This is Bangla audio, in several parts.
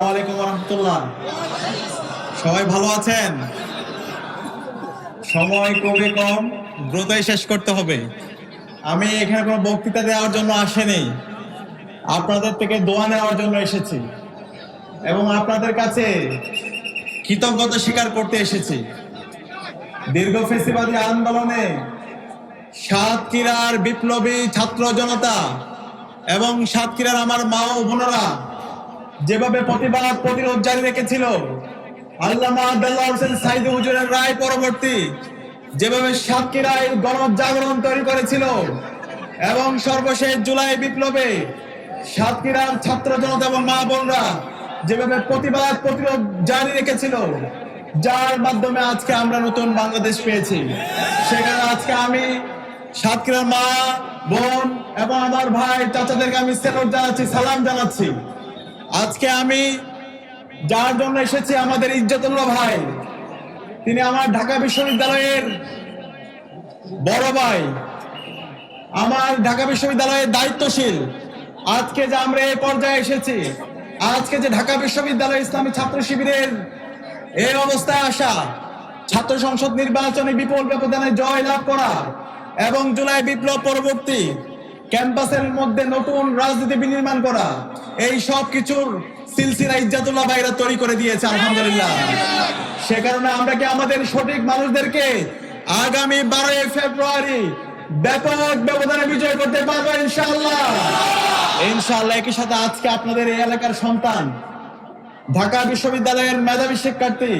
ওয়ালাইকুম রহমতুল্লাহ। সবাই ভালো আছেন? সময় খুবই কম, দ্রুতই শেষ করতে হবে। আমি এখানে কোনো বক্তৃতা দেওয়ার জন্য আসিনি, আপনাদের থেকে দোয়া নেওয়ার জন্য এসেছি এবং আপনাদের কাছে কৃতজ্ঞতা স্বীকার করতে এসেছি। দীর্ঘ ফেসিবাদী আন্দোলনে সাতক্ষীরার বিপ্লবী ছাত্র জনতা এবং সাতক্ষীরার আমার মা ও বোনেরা যেভাবে প্রতিবাদ প্রতিরোধ জারি রেখেছিল, আল্লামা দেলোয়ার হোসেন সাইদি হুজুরের রায় পরবর্তী যেভাবে সাতক্ষীরায় গণজাগরণ তৈরি করেছিল এবং সর্বশেষ জুলাই বিপ্লবে সাতক্ষীরার ছাত্র জনতা এবং মা বোনরা যেভাবে প্রতিবাদ প্রতিরোধ জারি রেখেছিল, যার মাধ্যমে আজকে আমরা নতুন বাংলাদেশ পেয়েছি। সেখানে আজকে আমি সাতক্ষীরার মা বোন এবং আমার ভাই চাচাদেরকে আমি সেলুট জানাচ্ছি, সালাম জানাচ্ছি। আজকে আমি যার জন্য এসেছি, আমাদের ইজ্জতুল্লাহ ভাই, তিনি আমার ঢাকা বিশ্ববিদ্যালয়ের বড় ভাই, আমার ঢাকা বিশ্ববিদ্যালয়ের দায়িত্বশীল। আজকে যে আমরা এই পর্যায়ে এসেছি, আজকে যে ঢাকা বিশ্ববিদ্যালয় ইসলামী ছাত্র শিবিরের এই অবস্থায় আসা, ছাত্র সংসদ নির্বাচনে বিপুল ব্যবধানে জয় লাভ করা এবং জুলাই বিপ্লব পরবর্তী ক্যাম্পাসের মধ্যে নতুন রাজনীতি বিনির্মাণ করা, এই সব কিছুর সিলসিলা ইজ্জতুল্লাহ ভাইরা তৈরি করে দিয়েছে, আলহামদুলিল্লাহ। সে কারণে আমরা কি আমাদের সঠিক মানুষদেরকে আগামী 12 ফেব্রুয়ারি ব্যাপক ব্যবধানে বিজয় করতে পারবো ইনশাআল্লাহ। ইনশাআল্লাহ। একই সাথে আজকে আপনাদের এই এলাকার সন্তান, ঢাকা বিশ্ববিদ্যালয়ের মেধাবী শিক্ষার্থী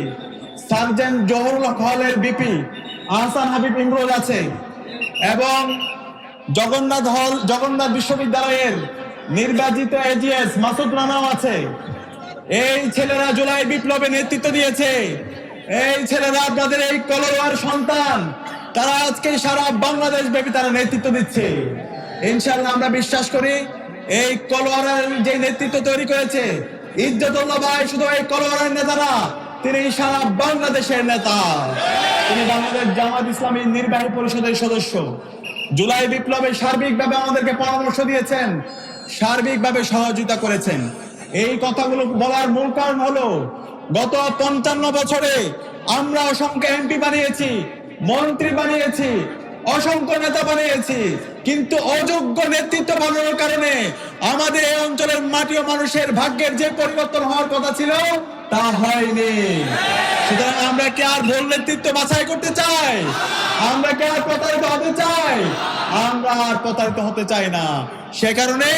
সার্জেন্ট জহুরুল হলের বিপি আহসান হাবিব ইমরোজ আছে এবং জগন্নাথ বিশ্ববিদ্যালয়ের নির্বাচিত এজিএস মাসুদ রানাও আছে। এই ছেলেরা জুলাই বিপ্লবে নেতৃত্ব দিয়েছে। এই ছেলেরা আপনাদের এই কলোয়ার সন্তান, তারা আজকে সারা বাংলাদেশ ব্যাপী তারা নেতৃত্ব দিচ্ছে। ইনশাআল্লাহ আমরা বিশ্বাস করি এই কলোয়ারের যে নেতৃত্ব তৈরি করেছে ইজ্জতুল্লাহ ভাই, শুধু এই কলোয়ারের নেতা না, তিনি সারা বাংলাদেশের নেতা। তিনি বাংলাদেশ জামাত ইসলামী নির্বাহী পরিষদের সদস্য। জুলাই বিপ্লবে সার্বিকভাবে আমাদেরকে পরামর্শ দিয়েছেন, সার্বিকভাবে সহযোগিতা করেছেন। এই কথাগুলো বলার মূল কারণ হলো, গত 55 বছরে আমরা অসংখ্য এমপি বানিয়েছি, মন্ত্রী বানিয়েছি, অসংখ্য নেতা বানিয়েছি, কিন্তু অযোগ্য নেতৃত্ব বানানোর কারণে আমাদের এই অঞ্চলের মাটি ও মানুষের ভাগ্যের যে পরিবর্তন হওয়ার কথা ছিল তা হয়নি। সুতরাং আমরা কি আর ভুল নেতৃত্ব বাছাই করতে চাই? আমরা কি আর প্রতারিত হতে চাই? আমরা আর প্রতারিত হতে চাই না। সে কারণে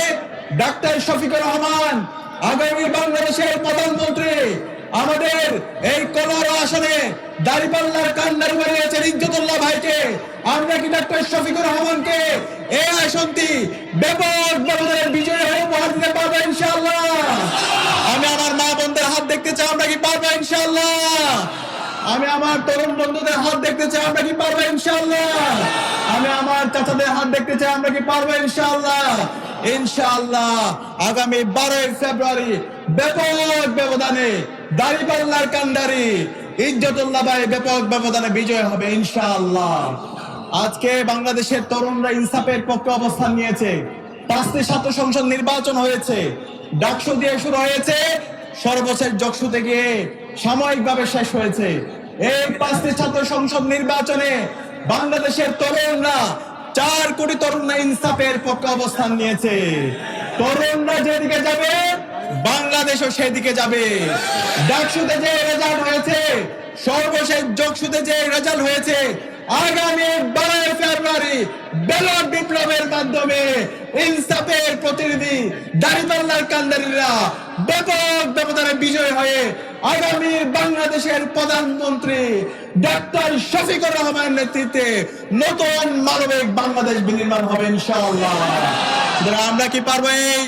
ডাক্তার শফিকুর রহমান আগামী বাংলাদেশের প্রধানমন্ত্রী আমাদের এই কলোয়ার আসনে দাঁড়িপাল্লার কান্ডারি বানিয়েছেন ইজ্জতুল্লাহ ভাইকে। আমরা কি ডাক্তার শফিকুর রহমানকে এই আসনটি ব্যাপক ব্যবধানে বিজয়ী হয়ে উপহার দিতে পারবো ইনশাআল্লাহ? আমি আমার মা বোনদের হাত দেখতে চাই, আমরা কি পারবো ইনশাআল্লাহ? আমি আমার তরুণ বন্ধুদের হাত দেখতে চাই, আমরা কি পারবো ইনশাআল্লাহ? আমি আমার চাচাদের হাত দেখতে চাই, আমরা কি পারবো ইনশাআল্লাহ? ইনশাআল্লাহ আগামী 12 ফেব্রুয়ারি ব্যাপক ব্যবধানে দাঁড়িপাল্লার কান্ডারি ইজ্জতুল্লাহ ভাই ব্যাপক ব্যবধানে বিজয় হবে ইনশাআল্লাহ। আজকে বাংলাদেশের তরুণরা ইনসাফের পক্ষে অবস্থান নিয়েছে। 5টি ছাত্র সংসদ নির্বাচন হয়েছে, ডাকসু দিয়ে শুরু হয়েছে, সর্বশেষ জকসুতে গিয়ে সাময়িকভাবে শেষ হয়েছে। এই 5টি ছাত্র সংসদ নির্বাচনে বাংলাদেশের তরুণরা 4 কোটি তরুণরা ইনসাফের পক্ষে অবস্থান নিয়েছে। তরুণরা যেদিকে যাবে বাংলাদেশও সেদিকে যাবে। ডাকসুতে যে রেজাল্ট হয়েছে, সর্বশেষ জকসুতে যে রেজাল্ট হয়েছে, আগামী 12 ফেব্রুয়ারি ব্যালট বিপ্লবের মাধ্যমে ইনসাফের প্রতিনিধি দাঁড়িপাল্লার কান্ডারিরা ব্যাপক ব্যবধানে বিজয় হয়ে আগামী বাংলাদেশের প্রধানমন্ত্রী ডাক্তার শফিকুর রহমানের নেতৃত্বে নতুন মানবিক বাংলাদেশ বিনির্মাণ হবে ইনশাআল্লাহ। আমরা কি পারবো এই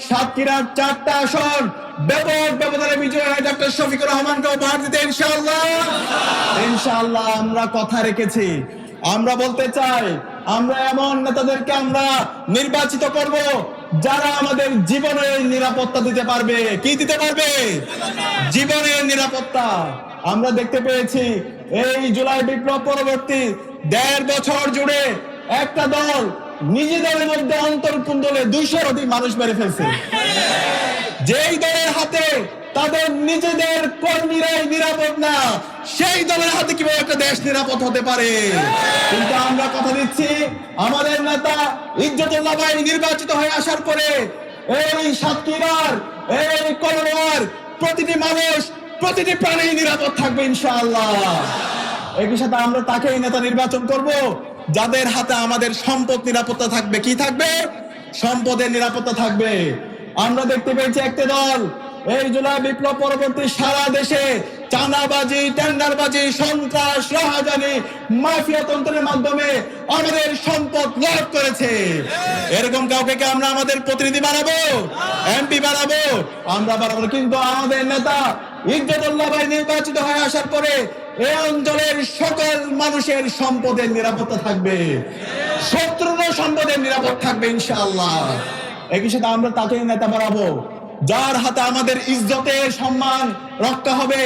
সাতক্ষীরার 4টা আসন ব্যাপক ব্যবধানে বিজয় হয়ে ডাক্তার শফিকুর রহমানকে উপহার দিতে ইনশাআল্লাহ? ইনশাআল্লাহ আমরা কথা রেখেছি। আমরা বলতে চাই, আমরা এমন নেতাদেরকে আমরা নির্বাচিত করব যারা আমাদের জীবনের নিরাপত্তা দিতে পারবে। কি দিতে পারবে? জীবনের নিরাপত্তা। আমরা দেখতে পেয়েছি এই জুলাই বিপ্লব পরবর্তী 1.5 বছর জুড়ে একটা দল নিজেদের মধ্যে অন্তর্কুণ্ডলে 200-র অধিক মানুষ মেরে ফেলছে। যেই দলের হাতে তাদের নিজেদের কর্মীরাই নিরাপদ না, সেই দলের হাতে কিভাবে একটা দেশ নিরাপদ হতে পারে? কিন্তু আমরা কথা দিচ্ছি, আমাদের নেতা ইজ্জতুল্লাহ ভাই নির্বাচিত হয়ে আসার পরে এই সাতক্ষীরার, এই কলোয়ার প্রতিটি মানুষ, প্রতিটি প্রাণী নিরাপদ থাকবে ইনশাআল্লাহ। একই সাথে আমরা তাকেই নেতা নির্বাচন করব যাদের হাতে আমাদের সম্পদ নিরাপত্তা থাকবে। কি থাকবে? সম্পদের নিরাপত্তা থাকবে। আমরা দেখতে পেয়েছি একটি দল এই জুলাই বিপ্লব পরবর্তী সারা দেশে চাঁদাবাজি, টেন্ডারবাজি, সন্ত্রাস, রাহাজানি, মাফিয়া তন্ত্রের মাধ্যমে আমাদের সম্পদ লুট করেছে। এরকম কাউকে কি আমরা আমাদের প্রতিনিধি বানাবো, এমপি বানাবো? আমরা বানাবো। কিন্তু আমাদের নেতা ইজ্জতুল্লাহ ভাই নির্বাচিত হয়ে আসার পরে এই অঞ্চলের সকল মানুষের সম্পদের নিরাপত্তা থাকবে, শত্রুর সম্পদের নিরাপদ থাকবে ইনশাআল্লাহ। একই সাথে আমরা তাকেই নেতা বানাবো যার হাতে আমাদের ইজ্জতের সম্মান রক্ষা হবে,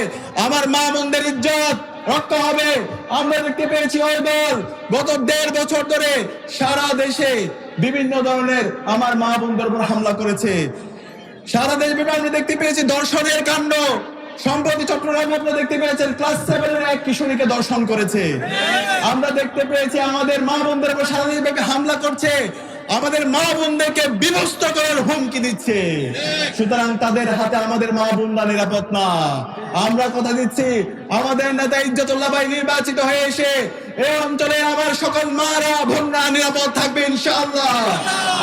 আমার মা বোনদের ইজ্জত রক্ষা হবে। আমরা দেখতে পেয়েছি ওই দল গত 1.5 বছর ধরে সারা দেশে বিভিন্ন ধরনের আমার মা বোনদের উপর হামলা করেছে। সারা দেশ আমরা দেখতে পেয়েছি ধর্ষণের কাণ্ড। সম্প্রতি চট্টগ্রামে আপনারা দেখতে পেয়েছেন ক্লাস 7-এর এক কিশোরীকে ধর্ষণ করেছে। আমরা দেখতে পেয়েছি আমাদের মা বোনদের উপর সারা দেশব্যাপী হামলা করছে, আমাদের মা বোনদেরকে বিভক্ত করার হুমকি দিচ্ছে। সুতরাং তাদের হাতে আমাদের মা বোনরা নিরাপদ না। আমরা কথা দিচ্ছি, আমাদের নেতা ইজ্জতুল্লাহ ভাই নির্বাচিত হয়ে এসে এই অঞ্চলে আমার সকল মারা বোনরা নিরাপদ থাকবে ইনশাআল্লাহ।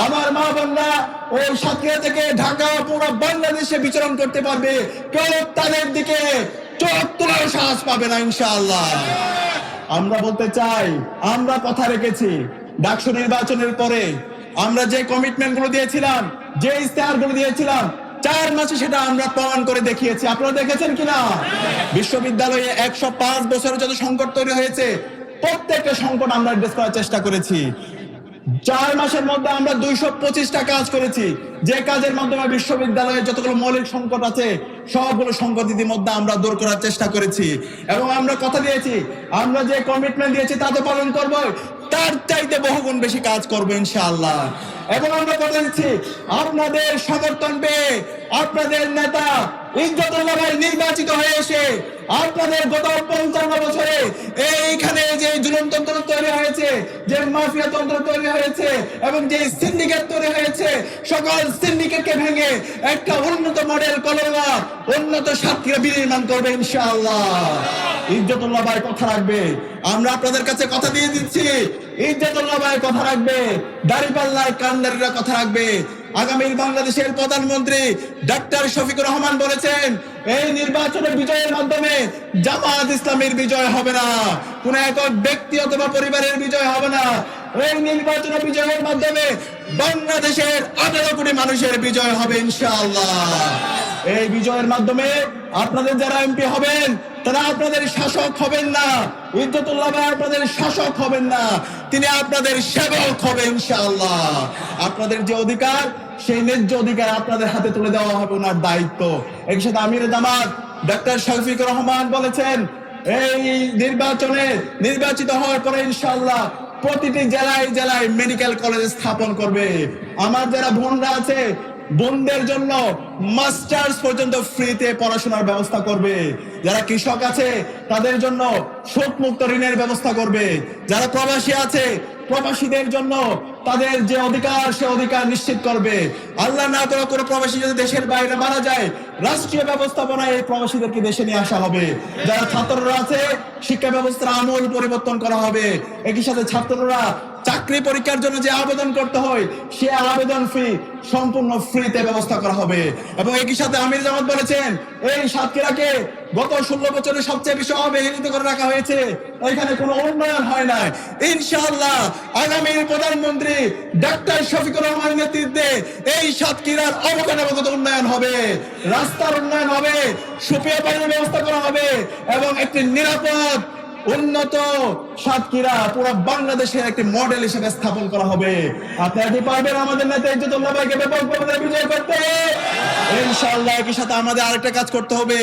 আমার মা বোনরা ওই সাতক্ষীরা থেকে ঢাকা পুরো বাংলাদেশে বিচরণ করতে পারবে, কেউ তাদের দিকে চোখ তোলার সাহস পাবে না ইনশাআল্লাহ। আমরা বলতে চাই, আমরা কথা রেখেছি ডাকসু নির্বাচনের পরে আমরা যে কমিটমেন্ট গুলো দিয়েছিলাম, যে ইস্তেহার গুলো দিয়েছিলাম, 4 মাসে সেটা আমরা প্রমাণ করে দেখিয়েছি। আপনারা দেখেছেন কিনা? বিশ্ববিদ্যালয়ে 105 বছরের যত সংকট তৈরি হয়েছে প্রত্যেকটা সংকট আমরা অ্যাড্রেস করার চেষ্টা করেছি। 4 মাসের মধ্যে আমরা 225টা কাজ করেছি, যে কাজের মাধ্যমে বিশ্ববিদ্যালয়ে যতগুলো মৌলিক সংকট আছে সবগুলো সংকট ইতিমধ্যে আমরা দূর করার চেষ্টা করেছি। এবং আমরা কথা দিয়েছি, আমরা যে কমিটমেন্ট দিয়েছি তা তো পালন করব, তার চাইতে বহুগুণ বেশি কাজ করবো ইনশাআল্লাহ। এবং আমরা কথা দিচ্ছি, আপনাদের সমর্থন পেয়ে আপনাদের নেতা ইজ্জতুল্লাহ ভাই নির্বাচিত হয়ে এসে আপনাদের গত 55 বছরে এইখানে যে জুলুমতন্ত্র তৈরি হয়েছে, যে মাফিয়া তন্ত্র তৈরি হয়েছে এবং যে সিন্ডিকেট তৈরি হয়েছে, সকল সিন্ডিকেটকে ভেঙে একটা উন্নত মডেল কলোয়া, উন্নত সাতক্ষীরা বিনির্মাণ করবে ইনশাআল্লাহ। ইজ্জতুল্লাহ ভাই কথা রাখবে। আমরা আপনাদের কাছে কথা দিয়ে দিচ্ছি, ইজ্জতুল্লাহ ভাই কথা রাখবে, দাঁড়িপাল্লার কান্ডারিরা কথা রাখবে। আগামী বাংলাদেশের প্রধানমন্ত্রী ডক্টর শফিকুর রহমান বলেছেন, এই নির্বাচনের বিজয়ের মাধ্যমে জামাত ইসলামের বিজয় হবে না, কোন একক ব্যক্তি অথবা পরিবারের বিজয় হবে না। এই নির্বাচনের বিজয়ের মাধ্যমে বাংলাদেশের 18 কোটি মানুষের বিজয় হবে ইনশাআল্লাহ। এই বিজয়ের মাধ্যমে আপনাদের যারা এমপি হবেন তারা আপনাদের শাসক হবেন না, ইজ্জতুল্লাহ ভাই আপনাদের শাসক হবেন না, তিনি আপনাদের সেবক হবে ইনশাআল্লাহ। আপনাদের যে অধিকার, সেই ন্যায্য অধিকার আপনাদের হাতে তুলে দেওয়া হবে ওনার দায়িত্ব। এর সাথে আমির জামাত ডক্টর শফিকুর রহমান বলেছেন, এই নির্বাচনে নির্বাচিত হওয়ার পরে ইনশাআল্লাহ প্রতিটি জেলায় জেলায় মেডিকেল কলেজ স্থাপন করবে। আমার যারা বোনরা আছে, বোনদের জন্য মাস্টার্স পর্যন্ত ফ্রিতে পড়াশোনার ব্যবস্থা করবে। যারা কৃষক আছে তাদের জন্য সুদ মুক্ত ঋণের ব্যবস্থা করবে। যারা প্রবাসী আছে, প্রবাসীদের জন্য তাদের যে অধিকার, সে অধিকার নিশ্চিত করবে। আল্লাহ না করে কোনো প্রবাসী যদি দেশের বাইরে মারা যায়, রাষ্ট্রীয় ব্যবস্থাপনায় এই প্রবাসীদেরকে দেশে নিয়ে আসা হবে। যারা ছাত্ররা আছে, শিক্ষা ব্যবস্থার আমূল পরিবর্তন করা হবে। একই সাথে ছাত্ররা চাকরি পরীক্ষার জন্য যে আবেদন করতে হয়, সে আবেদন ফি সম্পূর্ণ ফ্রিতে ব্যবস্থা করা হবে। এবং একই সাথে আমির জামাত বলেছেন, এই সাতক্ষীরাকে গত 16 বছরে সবচেয়ে বেশি অবহেলিত করে রাখা হয়েছে, এখানে কোনো উন্নয়ন হয় না। ইনশাআল্লাহ আগামীর প্রধানমন্ত্রী ডক্টর শফিকুর রহমানের নেতৃত্বে এই সাতক্ষীরার অবকাঠামোগত উন্নয়ন হবে, রাস্তার উন্নয়ন হবে, সুপেয় পানির ব্যবস্থা করা হবে এবং একটি নিরাপদ উন্নত সাতক্ষীরা পুরো বাংলাদেশের একটি মডেল হিসেবে স্থাপন করা হবে। আপনারা কি পারবেন আমাদের নেতা ইজ্জতুল্লাহ ভাইকে ব্যাপক ভোটে বিজয় করতে? ইনশাআল্লাহ। একই সাথে আমাদের আরেকটা কাজ করতে হবে,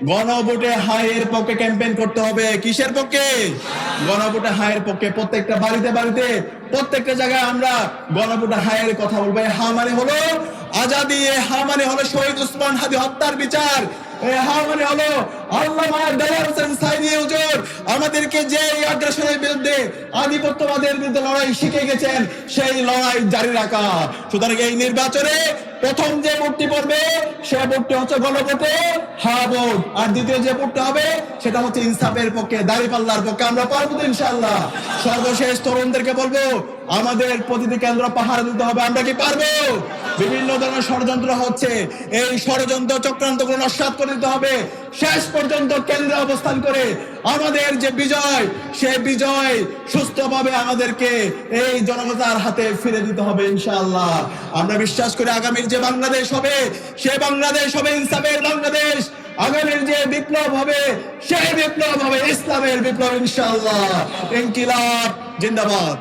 গণভোটে হায়ের পক্ষে ক্যাম্পেইন করতে হবে। কিসের পক্ষে? গণভোটে হায়ের পক্ষে। প্রত্যেকটা বাড়িতে বাড়িতে, প্রত্যেকটা জায়গায় আমরা গণভোটে হায়ের কথা বলবো। হা মানে হলো আজাদি, হা মানে হলো শহীদ ওসমান হাদি হত্যার বিচার, হ্যাঁ মানে হলো আল্লামা দেলোয়ার হোসেন সাইদি হুজুর আমাদেরকে যে এই আগ্রাসনের বিরুদ্ধে আধিপত্যবাদের বিরুদ্ধে লড়াই শিখে গেছেন, সেই লড়াই জারি রাখা। সুতরাং এই নির্বাচনে প্রথম যে ভোটটি পড়বে সে ভোটটি হচ্ছে গণভোটে হ্যাঁ ভোট, আর দ্বিতীয় যে ভোটটা হবে সেটা হচ্ছে ইনসাফের পক্ষে, দাঁড়িপাল্লার পক্ষে। আমরা পারবো তো ইনশাআল্লাহ। সর্বশেষ তরুণদেরকে বলবো আমাদের প্রতিটি কেন্দ্র পাহারা দিতে হবে। আমরা কি পারবো? বিভিন্ন ধরনের ষড়যন্ত্র হচ্ছে, এই ষড়যন্ত্র চক্রান্তগুলো নস্যাৎ করে দিতে হবে। শেষ পর্যন্ত কেন্দ্রে অবস্থান করে আমাদের যে বিজয়, সে বিজয় সুস্থভাবে আমাদেরকে এই জনতার হাতে ফিরে দিতে হবে ইনশাআল্লাহ। আমরা বিশ্বাস করি আগামীর যে বাংলাদেশ হবে সে বাংলাদেশ হবে ইনসাফের বাংলাদেশ। আগামীর যে বিপ্লব হবে সেই বিপ্লব হবে ইসলামের বিপ্লব ইনশাআল্লাহ। ইনকিলাব জিন্দাবাদ।